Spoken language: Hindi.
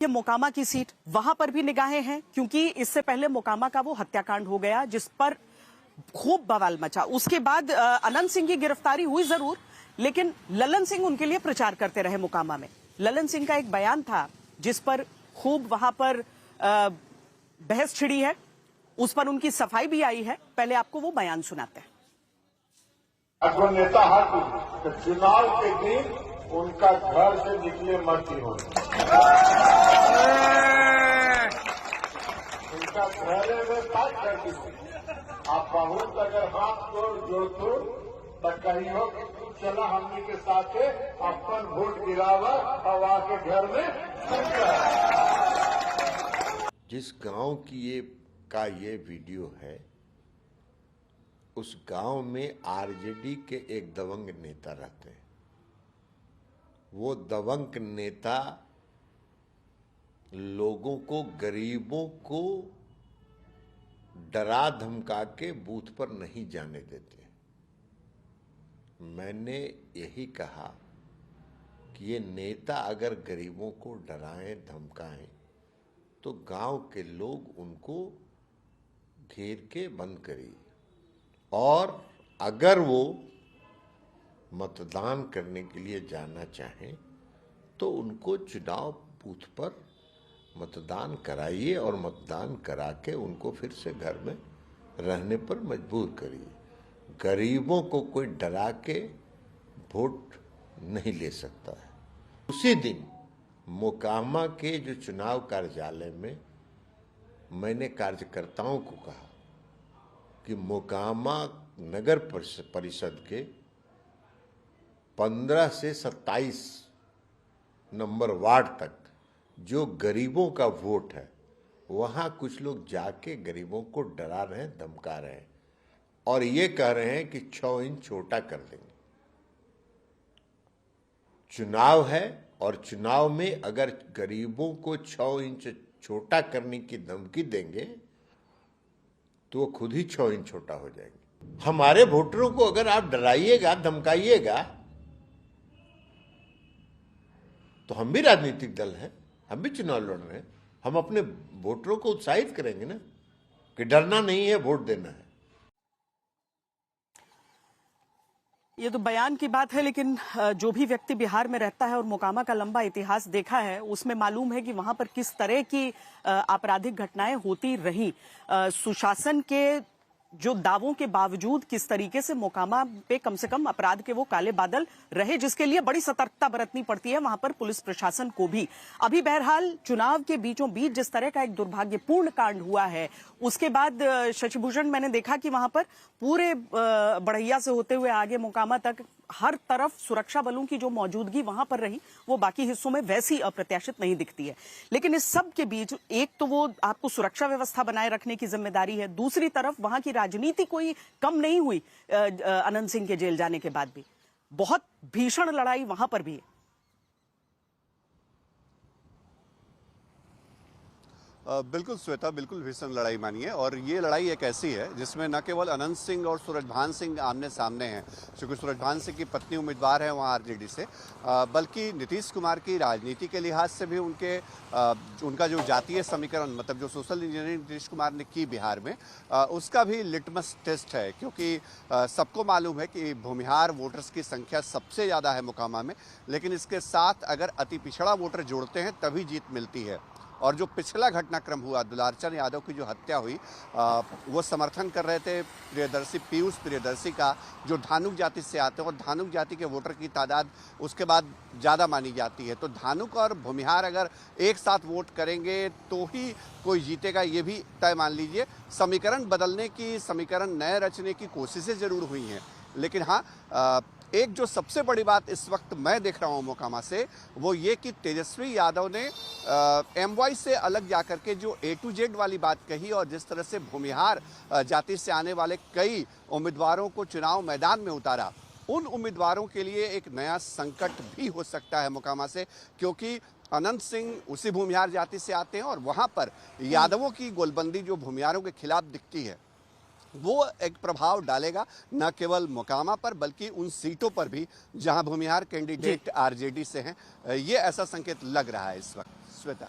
ये मोकामा की सीट, वहां पर भी निगाहें हैं क्योंकि इससे पहले मोकामा का वो हत्याकांड हो गया जिस पर खूब बवाल मचा। उसके बाद अनंत सिंह की गिरफ्तारी हुई जरूर, लेकिन ललन सिंह उनके लिए प्रचार करते रहे मोकामा में। ललन सिंह का एक बयान था जिस पर खूब वहां पर बहस छिड़ी है, उस पर उनकी सफाई भी आई है। पहले आपको वो बयान सुनाते हैं। अगर नेता हक तो चुनाव के दिन उनका घर से निकले मत ही हो, उनका घरे में बात कर दीजिए। आप बहुत अगर हाथ जोड़ तो कहियो कि तू चला हमनी के साथ अपन वोट गिरावा और आके घर में। जिस गांव की ये वीडियो है, उस गांव में आरजेडी के एक दबंग नेता रहते हैं। वो दबंग नेता लोगों को, गरीबों को डरा धमका के बूथ पर नहीं जाने देते। मैंने यही कहा कि ये नेता अगर गरीबों को डराएं धमकाएं तो गांव के लोग उनको घेर के बंद करिए, और अगर वो मतदान करने के लिए जाना चाहें तो उनको चुनाव बूथ पर मतदान कराइए और मतदान करा के उनको फिर से घर में रहने पर मजबूर करिए। गरीबों को कोई डरा के वोट नहीं ले सकता है। उसी दिन मोकामा के जो चुनाव कार्यालय में मैंने कार्यकर्ताओं को कहा कि मोकामा नगर परिषद के 15 से 27 नंबर वार्ड तक जो गरीबों का वोट है, वहां कुछ लोग जाके गरीबों को डरा रहे हैं, धमका रहे हैं और ये कह रहे हैं कि 6 इंच छोटा कर देंगे। चुनाव है और चुनाव में अगर गरीबों को 6 इंच छोटा करने की धमकी देंगे तो वो खुद ही 6 इंच छोटा हो जाएंगे। हमारे वोटरों को अगर आप डराइएगा, धमकाइएगा, तो हम भी राजनीतिक दल हैं, हम भी चुनाव लड़ रहे हैं। हम अपने वोटरों को उत्साहित करेंगे ना कि डरना नहीं है, वोट देना है। ये तो बयान की बात है, लेकिन जो भी व्यक्ति बिहार में रहता है और मोकामा का लंबा इतिहास देखा है, उसमें मालूम है कि वहां पर किस तरह की आपराधिक घटनाएं होती रही। सुशासन के जो दावों के बावजूद किस तरीके से मोकामा पे कम से कम अपराध के वो काले बादल रहे, जिसके लिए बड़ी सतर्कता बरतनी पड़ती है वहां पर पुलिस प्रशासन को भी। अभी बहरहाल चुनाव के बीचों बीच जिस तरह का एक दुर्भाग्यपूर्ण कांड हुआ है, उसके बाद शशिभूषण, मैंने देखा कि वहां पर पूरे बढ़ैया से होते हुए आगे मोकामा तक हर तरफ सुरक्षा बलों की जो मौजूदगी वहां पर रही, वो बाकी हिस्सों में वैसी अप्रत्याशित नहीं दिखती है। लेकिन इस सब के बीच एक तो वो आपको सुरक्षा व्यवस्था बनाए रखने की जिम्मेदारी है, दूसरी तरफ वहां की राजनीति कोई कम नहीं हुई। अनंत सिंह के जेल जाने के बाद भी बहुत भीषण लड़ाई वहां पर भी है। बिल्कुल श्वेता, बिल्कुल भीषण लड़ाई मानिए। और ये लड़ाई एक ऐसी है जिसमें न केवल अनंत सिंह और सूरजभान सिंह आमने सामने हैं, क्योंकि सूरजभान सिंह की पत्नी उम्मीदवार है वहाँ आरजेडी से, बल्कि नीतीश कुमार की राजनीति के लिहाज से भी उनका जो जातीय समीकरण, मतलब जो सोशल इंजीनियरिंग नीतीश कुमार ने की बिहार में, उसका भी लिटमस टेस्ट है। क्योंकि सबको मालूम है कि भूमिहार वोटर्स की संख्या सबसे ज़्यादा है मोकामा में, लेकिन इसके साथ अगर अति पिछड़ा वोटर जोड़ते हैं तभी जीत मिलती है। और जो पिछला घटनाक्रम हुआ, दुलारचंद यादव की जो हत्या हुई, वो समर्थन कर रहे थे पीयूष प्रियदर्शी का, जो धानुक जाति से आते हैं, और धानुक जाति के वोटर की तादाद उसके बाद ज़्यादा मानी जाती है। तो धानुक और भूमिहार अगर एक साथ वोट करेंगे तो ही कोई जीतेगा, ये भी तय मान लीजिए। समीकरण बदलने की, समीकरण नए रचने की कोशिशें ज़रूर हुई हैं, लेकिन हाँ, एक जो सबसे बड़ी बात इस वक्त मैं देख रहा हूँ मोकामा से, वो ये कि तेजस्वी यादव ने एमवाई से अलग जाकर के जो A to Z वाली बात कही, और जिस तरह से भूमिहार जाति से आने वाले कई उम्मीदवारों को चुनाव मैदान में उतारा, उन उम्मीदवारों के लिए एक नया संकट भी हो सकता है मोकामा से। क्योंकि अनंत सिंह उसी भूमिहार जाति से आते हैं और वहाँ पर यादवों की गोलबंदी जो भूमिहारों के खिलाफ दिखती है, वो एक प्रभाव डालेगा न केवल मोकामा पर बल्कि उन सीटों पर भी जहां भूमिहार कैंडिडेट आरजेडी से हैं। ये ऐसा संकेत लग रहा है इस वक्त। श्वेता।